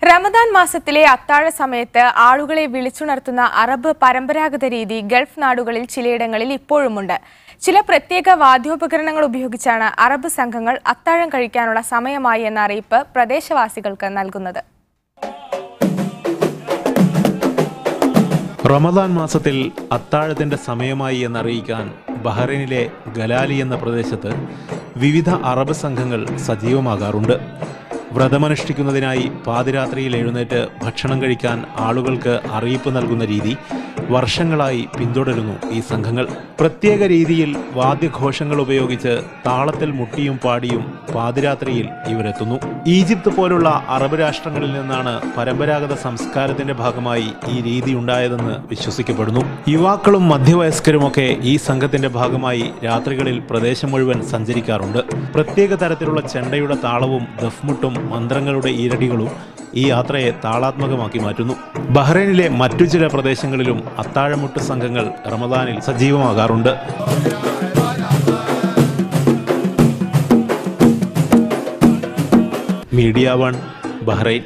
റമദാൻ മാസത്തിലെ അത്താഴ സമയത്ത് ആളുകളെ വിളിച്ചുണർത്തുന്ന അറബ് പരമ്പരാഗത രീതി ഗൾഫ് നാടുകളിൽ ചിലയിടങ്ങളിൽ ഇപ്പോഴുമുണ്ട്. ചില പ്രത്യേക വാദ്യോപകരണങ്ങൾ ഉപയോഗിച്ചാണ് അറബ് സംഘങ്ങൾ അത്താഴം കഴിക്കാനുള്ള സമയമായി എന്ന അറിയിപ്പ് പ്രദേശവാസികൾക്ക് നൽകുന്നത്. റമദാൻ മാസത്തിൽ അത്താഴത്തിന്റെ സമയമായി എന്നറിയിക്കാൻ ബഹ്റൈനിലെ ഗലാലി എന്ന പ്രദേശത്ത് വിവിധ അറബ് സംഘങ്ങൾ സജീവമാകാറുണ്ട്. വ്രതമനുഷ്ഠിക്കുന്നതിനായി പാതിരാത്രിയിൽ എഴുന്നേറ്റ് ഭക്ഷണം കഴിക്കാൻ ആളുകൾക്ക് അറിയിപ്പ് നൽകുന്ന രീതി വർഷങ്ങളായി പിന്തുടരുന്നു ഈ സംഘങ്ങൾ. പ്രത്യേക രീതിയിൽ വാദ്യഘോഷങ്ങൾ ഉപയോഗിച്ച് താളത്തിൽ മുട്ടിയും പാടിയും പാതിരാത്രിയിൽ ഇവരെത്തുന്നു. ഈജിപ്ത് പോലുള്ള അറബ് രാഷ്ട്രങ്ങളിൽ നിന്നാണ് പരമ്പരാഗത സംസ്കാരത്തിന്റെ ഭാഗമായി ഈ രീതി ഉണ്ടായതെന്ന് വിശ്വസിക്കപ്പെടുന്നു. യുവാക്കളും മധ്യവയസ്കരുമൊക്കെ ഈ സംഘത്തിന്റെ ഭാഗമായി രാത്രികളിൽ പ്രദേശം മുഴുവൻ സഞ്ചരിക്കാറുണ്ട്. പ്രത്യേക തരത്തിലുള്ള ചെണ്ടയുടെ താളവും ദഫ്മുട്ടും മന്ത്രങ്ങളുടെ ഈരടികളും ഈ യാത്രയെ താളാത്മകമാക്കി മാറ്റുന്നു. ബഹ്റൈനിലെ മറ്റു ചില പ്രദേശങ്ങളിലും അത്താഴമുട്ട് സംഘങ്ങൾ റമദാനിൽ സജീവമാകാറുണ്ട്. Media 1 Bahrain.